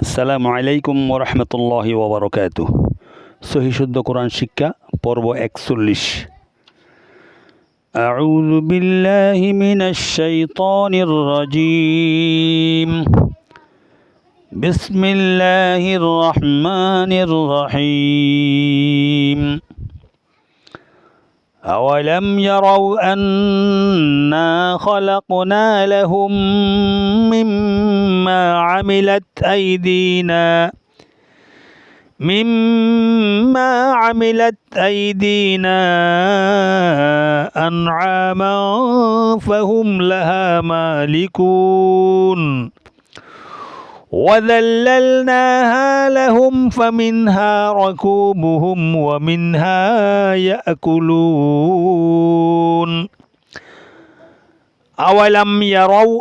আসসালামু আলাইকুম ওরহমতুল্লাহি ওবরকাতুহ। সহি শুদ্ধ কোরআন শিক্ষা পর্ব 41। আউযু বিল্লাহি মিনাশ শাইতানির রাজীম। বিসমিল্লাহির রহমানির রহিম। أولم يروا أنا خلقنا لهم مما عملت أيدينا أنعاما فهم لها مالكون وذللناها لهم فمنها ركوبهم ومنها يأكلون أولم يروا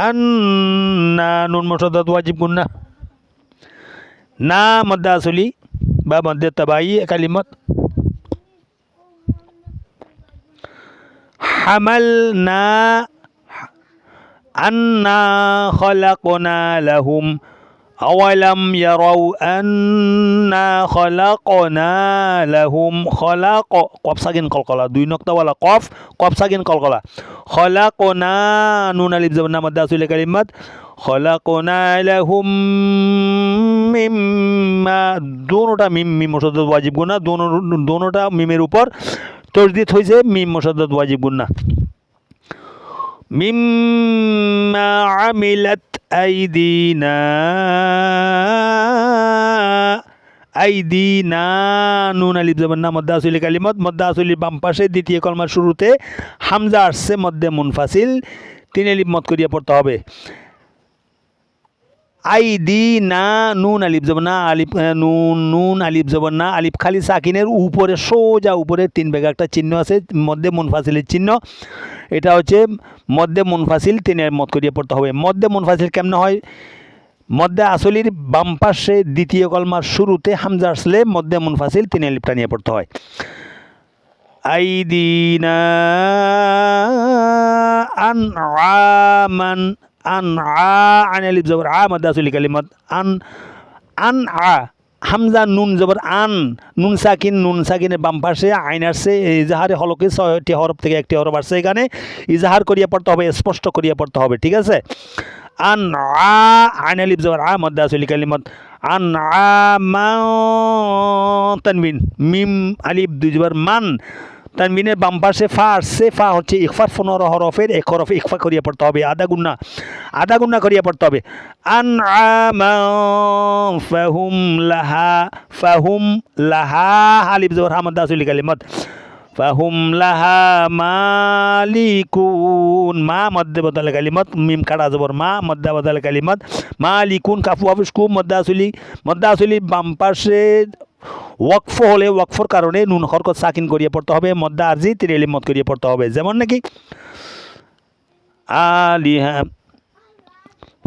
أنا نون مشدد واجب قلنا না মধ্যে আসলি বা মধ্যে তবাই কালিমত হামালনা أنا خلقنا لهم أولم يروا أنا خلقنا لهم خلق قف ساكن قلقلة দুই نقطة ولا قف ساكن قلقلة خلقنا نون ألف زبرنا مد أصل كلمات خلقنا لهم مما দোনোটা মিম মুশাদ্দাদ ওয়াজিব গুনা দোনোটা মিমের উপর তাসদীদ হয়েছে মিম মুশাদ্দাদ ওয়াজিব গুনা মিম্মা আমিলাত আইদিনা নুন আলিফ জবর না মদ্দা আসলি কালিমত মদ্দা আসলি বাম পাশে দ্বিতীয় কলমার শুরুতে হামজা আসছে মধ্যে মুনফাসিল তিন আলিফ মত করিয়া পড়তে হবে। আইদিনা নুন আলিফ জবর না আলিফ নুন আলিফ জবর না আলিফ খালি সাকিনের উপরে সোজা উপরে তিন ভাগে একটা চিহ্ন আছে মধ্যে মুনফাসিলের চিহ্ন, এটা হচ্ছে মধ্যে মুনফাসিল তিনের মত করিয়া পড়তে হবে। মধ্যে মুনফাসিল কেমনে হয়? মধ্যে আসলির বাম পাশে দ্বিতীয় কলমার শুরুতে হামজা আসলে মধ্যে মুনফাসিল তিন আলিফটা নিয়ে পড়তে হয়। আইদিনা আনআমান আন আলিফ জবর আ মধ্যে আসলি কালিমত হামজা নুন জবর নুন সাকিনের বাম পাশে আইন আসছে ইজাহারে হলকে 6টি হরফ থেকে একটি হরফ আসছে, এখানে ইজাহার করিয়া পড়তে হবে, স্পষ্ট করিয়া পড়তে হবে, ঠিক আছে। আইন আলিফ জবর আ মধ্যে আসলি কালিমত তানবিন মিম আলিফ দুই জবর মান তানবিনের বাম পাশে ফা আসছে, ফা হচ্ছে ইখফার 15 হরফের এক হরফে ইখফা করিয়া পড়তে হবে, আধা গুন্না করিয়া পড়তে হবে। ফাহুম লাহা আলিফ জবর হা মধ্যে আসলি কালিমত ফাহুম লাহা মালিকুন মা মধ্যে বদল কালিমত মিম কাটা জবর মা মধ্যে বদল কালিমত মালিকুন কাফু আফুসকু মধ্যে আসলি বাম পাশে ওয়াকফ হলে ওয়াকফর কারণে নুন হরকত সাকিন করিয়ে পড়তে হবে, মধ্যে আরজি তিন আলিফ মত করিয়ে পড়তে হবে, যেমন নাকি আলিহা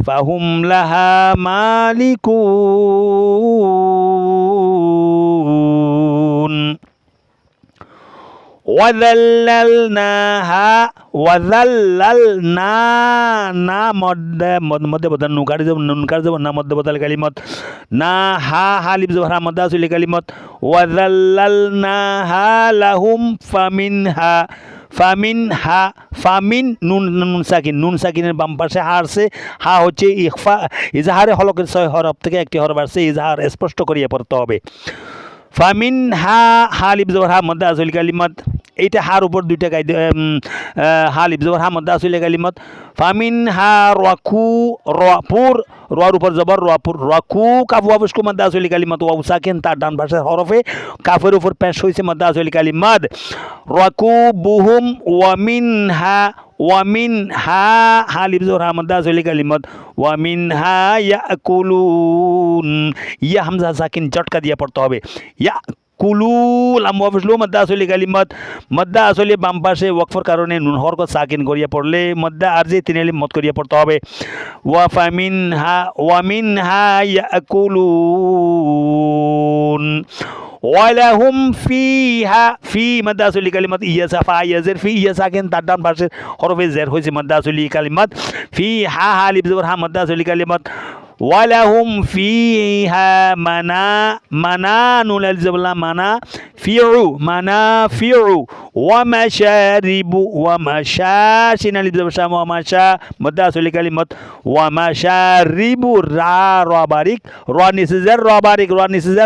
ফাহুম লাহা মালিকুন ওয়াযাল্লালনা না মধ্যে বদল নুন কার যাব না মধ্যে বদল কালিমত না হা হালিফ জবর হা মধ্যে আসলি কালিমত ওয়াযাল্লালনাহা লাহুম ফামিন নুন সাকিনের বাম পাশে হা আসছে, হা হচ্ছে ইজাহারে হলকের 6 হরফ থেকে একটি হরফ আসছে, ইজাহার স্পষ্ট করিয়া পড়তে হবে। ফামিন হা লিফ জবর হা মধ্যে আসলি কালিমত, এইটা হার উপর দুইটা কায়দা হা লিফ জবর হা মধ্যে আসলি কালিমত ফামিন হা রোয়ার উপর জবর রাকু কাফু আবুসকু মধ্যে আসলি কালিমত ওয়াউ সাকিন তার ডান পাশের হরফে কাফের উপর পেশ হইছে মধ্যে আসলি কালিমত রাকু বুহুম ওয়ামিন হা লিফ জবর হা মধ্যে আসলি কালিমত ওয়ামিন হা ইয়াকুলুন ইয়া হামজা সাকিন জটকা দিয়ে পড়তে হবে। কুলু লামওয়াফিসলু মদ্দা আসলি কালিমত মদ্দা আসলি বাম পাশে ওয়াকফর কারণে নুন হরকত সাকিন করিয়া পড়লে মদ্দা আরজি তিন আলিফ মত করিয়া পড়তে হবে। ওয়ামিন হা ইয়াকুলুন ওয়ালাহুম ফিহা ফি মাদ্দা আসলি কালিমাত ইয়াসা ফা ইয়াজের ফি ইয়াসা কেন তার ডান পাশে হরফে জের হয়েছে মাদ্দা আসলি কালিমাত ফি হা হা আলিফ জবর হা মাদ্দা আসলি কালিমাত ওয়ালাহুম ফিহা মানা নুন আলিফ জবর লা মানা ফিউ ওয়া মাশারিবু ওয়া মাশা শিন আলিফ জবর শা ওয়া মাশা মাদ্দা আসলি কালিমাত ওয়া মাশারিবু রা বারিক রা নিচে জের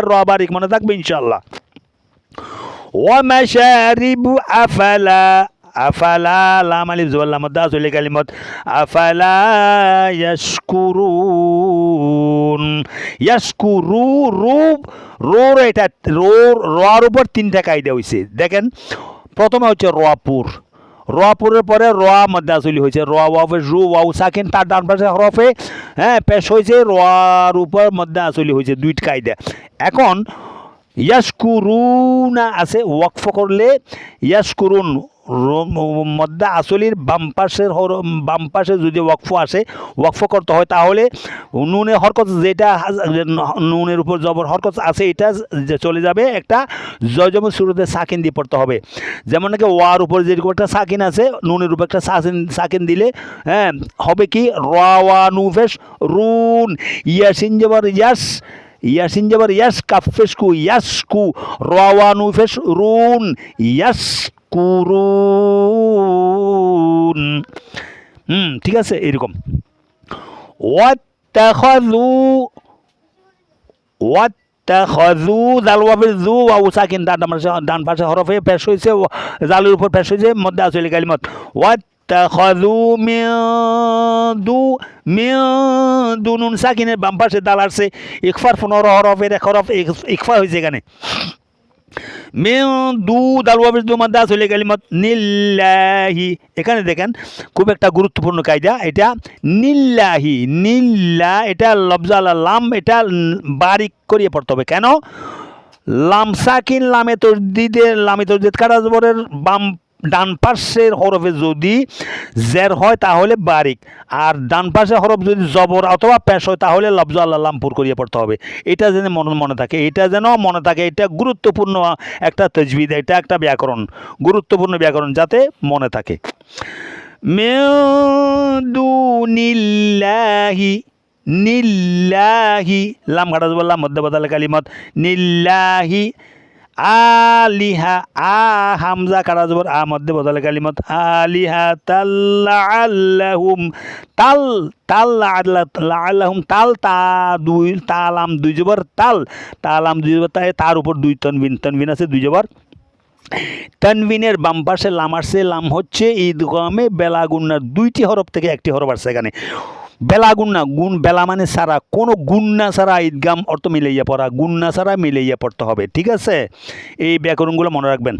রা বারিক মনে থাকবে ইনশাআল্লাহ ওয়া মাশারিবু আফালা লাম আলিফ জবর লা মাদ্দা আসলি কালিমাত আফালা ইয়াশকুরু রোর এটা রোর উপর তিনটা কায়দা হয়েছে দেখেন প্রথমে হচ্ছে রোয়াপুরের পরে রোয়া মধ্যে আসলি হয়েছে রোয়া ওয়াফে রু ওয়াউ সাকিন তার ডান পাশে হরফে পেশ হয়েছে রোয়ার উপর মধ্যে আসলি হয়েছে দুইটা কায়দা এখন ইয়াশকুরুনা আছে ওয়াকফ করলে ইয়াশকুরুন মধ্যে আসলির বাম পাশে যদি ওয়াকফ করতে হয় তাহলে নুনের হরকত যেটা নুনের উপর জবর হরকত আছে এটা চলে যাবে একটা জজমের শুরুতে সাকিন দিয়ে পড়তে হবে যেমন নাকি ওয়ার উপর যেরকম একটা সাকিন আছে নুনের উপর একটা সাকিন দিলে হবে কি ওয়া নুফেশ রুন ইয়াসিন জবর ইয়াসিন জবর ইয়াস কাফেশকু ইয়াসকু ওয়া নুফেশ রুন ইয়াসকুরুন ঠিক আছে এরকম ওয়াত্তাখাযু জাল ওয়াফে যু ওয়া সাকিন ডান পাশে হরফে পেশ হয়েছে জালের উপর পেশ হয়েছে মধ্যে আসলে কালিমাত ওয়াত্তাখাযু মিন নুন সাকিনের বাম পাশে দাল আসছে ইকফার 15 হরফের এক হরফ ইকফা হয়েছে এখানে মিন দাল ওয়াফে যু মধ্যে আসলে কালিমাত নিল্লাহি এখানে দেখেন খুব একটা গুরুত্বপূর্ণ কায়দা এটা নিল্লা এটা লফজাল লাম এটা বারিক করিয়ে পড়তে হবে কেন লাম সাকিন লামে তসদিদ কাটা জবরের বাম ডান পাশের হরফে যদি জের হয় তাহলে বারিক আর ডান পাশের হরফ যদি জবর অথবা পেশ হয় তাহলে লফজ আল্লাহ লামপুর করিয়ে পড়তে হবে এটা যেন মনে থাকে এটা গুরুত্বপূর্ণ একটা তাজবিদ এটা একটা ব্যাকরণ গুরুত্বপূর্ণ ব্যাকরণ যাতে মনে থাকে মিন দুনিল্লাহি লাম কাটা জবর মধ্যে বদল কালিমাত নিল্লাহি আলিহা হামজা কাটা জবর মধ্যে বদল কালিমাত আলিহা তাল্লাহুম তাল্লাহুম তালাম দুই জবর তার উপর দুই তনবিন আছে দুই জবর তানবিনের বাম পাশে লাম আসছে লাম হচ্ছে ঈদগামে বেলাগুন্নার দুইটি হরফ থেকে একটি হরফ আসছে এখানে বেলাগুন্না বেলা মানে সারা কোনো গুন্না ছাড়া ঈদগাম অর্থ মিলাইয়া পড়া গুন্না ছাড়া মিলাইয়া পড়তে হবে ঠিক আছে এই ব্যাকরণগুলো মনে রাখবেন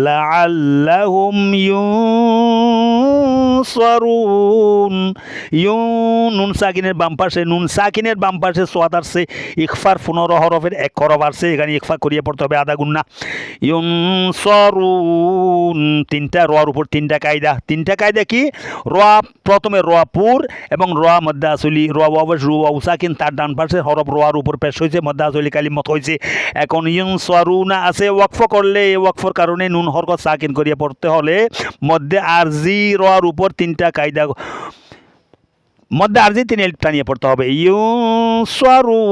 লাআল্লাহুম ইউনসারুন নুন সাকিনের বাম পাশে সোয়াদ আসছে ইকফার 15 হরফের এক হরফ আসছে এখানে ইকফা করিয়ে পড়তে হবে আদা গুন্না ইউনসারুন রোয়ার উপর তিনটা কায়দা কি প্রথমে রোয়াপুর এবং রোয়া মধ্যে আসলি রোয়া ওয়াবশ রু ওয়া সাকিন তার ডান পাশে হরফ রোয়ার উপর পেশ হয়েছে মধ্যে আসলি কালিমত হয়েছে এখন ইউনসারুনা আছে ওয়াকফ করলে ওয়াকফর কারণে নুন হরকত সাকিন করিয়ে পড়তে হলে মধ্যে আরজি রোয়ার উপর তিনটা কায়দা মধ্যে আরজি তিন এলিফ টানিয়ে পড়তে হবে ইউনসারুন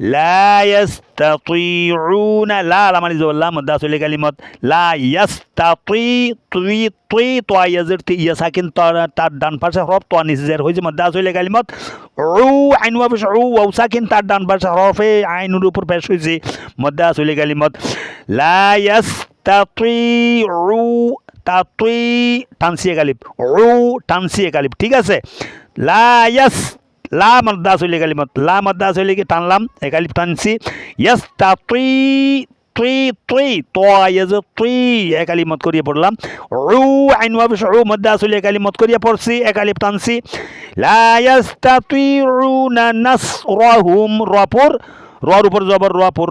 লা ইয়াস্তাতিউনা লাম আলিফ জবর লাম মধ্যে আসলে কালিমাত লা ইয়াস্তাতি তুই ইয়াজের ইয়া সাকিন তার ডান পাশে হরফ তো নিচে জের হয়েছে মধ্যে আসলে কালিমাত আইন ওয়াফে ওয়াও সাকিন তার ডান পাশে হরফে আইনুর উপর পেশ হয়েছে মধ্যে আসলে কালিমাত লা ইয়াস্তাতিউ টানসিয়ে কালিব ঠিক আছে লা মদ্দা আসলে কালিমত লা মদ্দা আসলে কি টানলাম একালিপ টানছি একালিমত করিয়ে পড়লাম আইন মদ্দা আসলে একালিমত করিয়ে পড়ছি একালিপ টানছি লা ইয়াস্তাতিউনা নাসরাহুম রর উপর জবর রপুর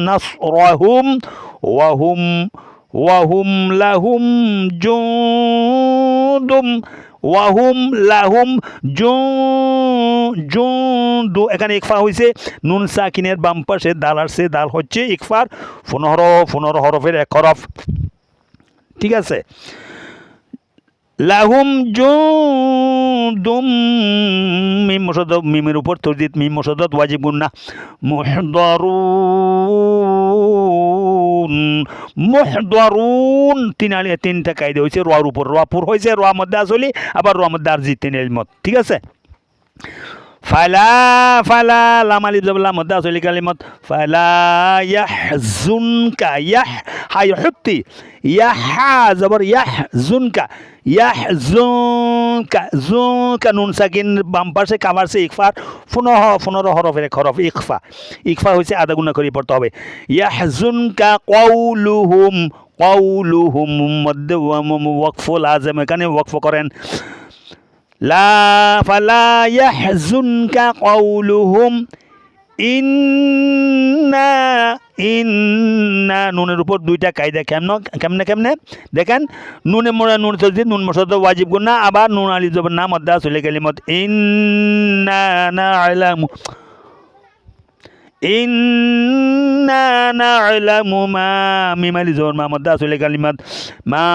নাসরাহুম ওয়াহুম লাহুম জুন্দুম ওয়াহুম লাহুম জুন্দু এখানে ইকফা হয়েছে নুন সাকিনের বাম পাশে দাল আসছে দাল হচ্ছে ইকফার 15 হরফের এক হরফ ঠিক আছে লাহুম জুন্দুম মিম মুশাদ্দাদ মিমের উপর তরদিদ মিম মুশাদ্দাদ ওয়াজিব গুন্না মুহদারুন তিনটা কায়দা হয়েছে রোয়ার উপর রোয়াপুর হয়েছে রোয়া মধ্যে আসলি আবার রোয়া মধ্যে আরজি তিন মত ঠিক আছে ফালা ফালা লাম আলিফ জবর লাম মধ্যে আসলি কালিমত ফালা ইয়াহজুনকা হা ইহুত্তি ইয়াহা জবর ইয়াহজুনকা জুনকা নুন সাকিন বাম পাশে কামারছে ইকফার 15 হরফের এক হরফ ইকফা হয়েছে আধা গুণা করে পড়তে হবে ইয়াহজুনকা কওলুহুম মধ্যে ওয়াকফ লাজম এখানে ওয়াকফ করেন লা ফালা ইয়াহজুনকা কওলুহুম ইন্না নুনের উপর দুইটা কায়দা কেমনে দেখেন নুনে মোড়া নুন তসদিদ নুন মুশাদ্দাদ ওয়াজিব গুন্না আবার নুন আলিফ জবর না মদ্দা আসলে কালিমত ইন্না না'লামু মা মিম আলিফ জবর মা মদ্দা আসলে কালিমত মা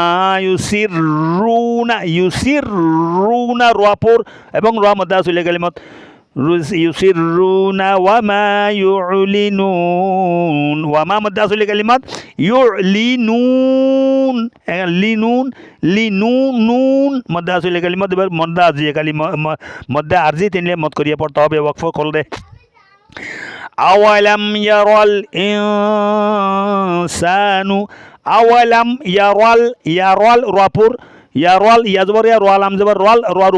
ইউসিরুনা রোয়াপুর এবং রোয়া মদ্দা আসলে কালিমত ইউসিরুনা ওয়ামা ইউলিনুন ওয়ামা মধ্যে আসলে কালিমাত ইউলিনুন লিনুন মধ্যে আসলে কালিমাত এবার মধ্যে আরজি মধ্যে আরজি তিনলে মত করিয়ে পড়তে হবে ওয়াকফ করলে আওয়ালাম ইয়ারাল ইনসানু আওয়ালাম ইয়ারাল রোয়াপুর ইয়ারাল ইয়াজবর ইয়া রোয়াল আম জবর রোয়াল রোয়ার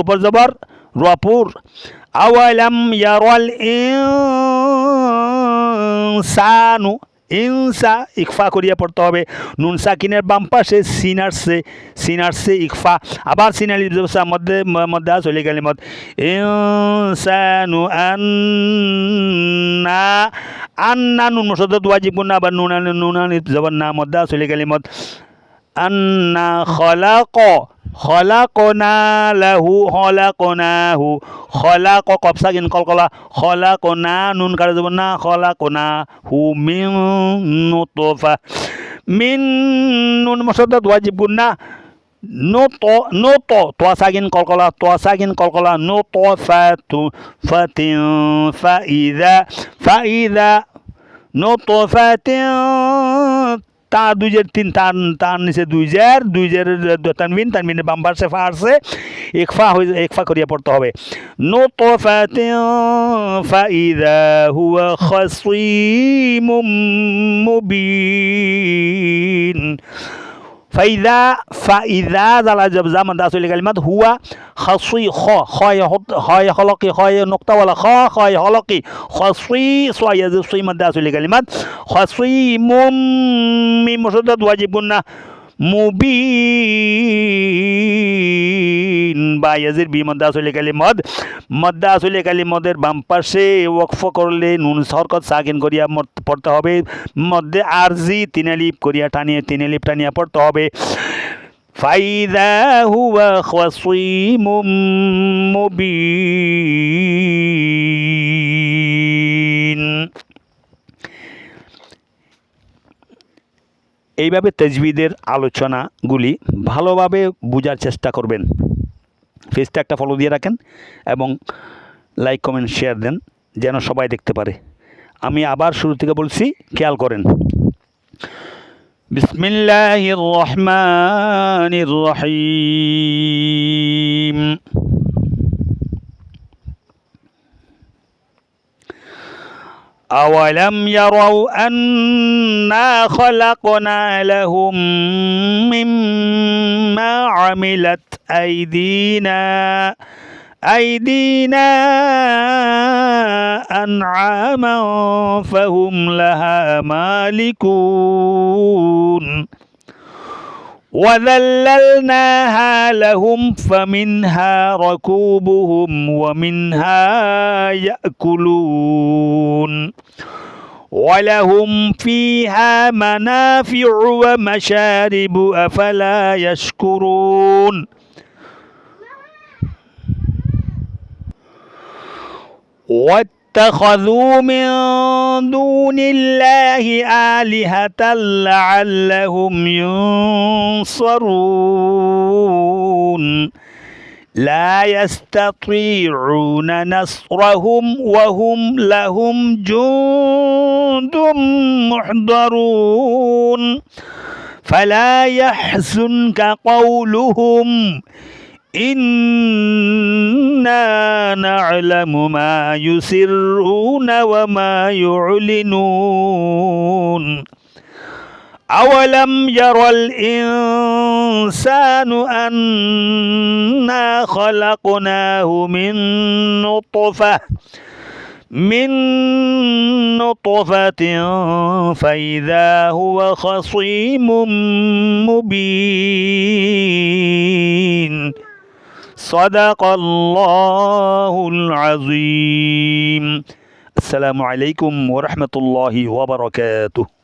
উপর জবর রোয়াপুর আওয়ালাম ইয়ারাল ইনসানু ইনসা ইকফা করিয়া পড়তে হবে নুন সাকিনের বাম পাশে সিনারসে ইকফা আবার সিনালি মধ্যে চলে গেলে মত ইনসানু আন্না নুন মুশাদ্দাদ ওয়াজিব গুন্না আবার নুন জবর না মধ্যে চলে গেলে মত আন্না খলাকনাহু খলাক কফ সাকিন কলকলা খলাকনা নুন কারে যাব না খলাকনাহু মিন নুতফা মিন নুন মুশাদ্দাদ ওয়াজিব গুন্না তোয়া সাকিন কলকলা নুতফাতু ফাতিন ফাইদা নুতফাতিন তা দুইজের তিন তার নিচে দুইজের তানবিনের বাম পাশে ফারছে ইকফা করিয়া পড়তে হবে নুতফাতিন ফাইদা হুয়া খাসীমুম মুবিন ফাইদা জালা জব জামান দাসুল কালিমাত হুয়া খাসি খয় হলকি খয় নক্তাওয়ালা খয় হলকি খাসি সোয়া সুই মদ দাসুল কালিমাত খাসিমুম মিম মুশাদ্দাদ ওয়াজিব গুন্না মুবিন বা ইয়াজির বি মদ্দা আসলে কালিমদের বাম পাশে ওয়াকফ করলে নুন হরকত সাকিন করিয়া পড়তে হবে মধ্যে আরজি তিন আলিফ টানিয়া পড়তে হবে ফাইদা হুয়া খাসীমুম মুবিন এইভাবে তাজবিদের আলোচনাগুলি ভালোভাবে বোঝার চেষ্টা করবেন পেজটা একটা ফলো দিয়ে রাখেন এবং লাইক কমেন্ট শেয়ার দেন যেন সবাই দেখতে পারে আমি আবার শুরু থেকে বলছি খেয়াল করেন বিসমিল্লাহির রহমানির রহিম أولم يروا أنا خلقنا لهم مما عملت أيدينا أنعاما فهم لها مالكون وذللناها لهم فمنها ركوبهم ومنها يأكلون ولهم فيها منافع ومشارب أفلا يشكرون واتخذوا من دون الله آلهة لعلهم ينصرون لا يستطيعون نصرهم وهم لهم جند محضرون فلا يحزنك قولهم إنا نعلم ما يسرون وما يعلنون أولم ير الإنسان أنا خلقناه من نطفة فإذا هو خصيم مبين صدق الله العظيم. السلام عليكم ورحمة الله وبركاته.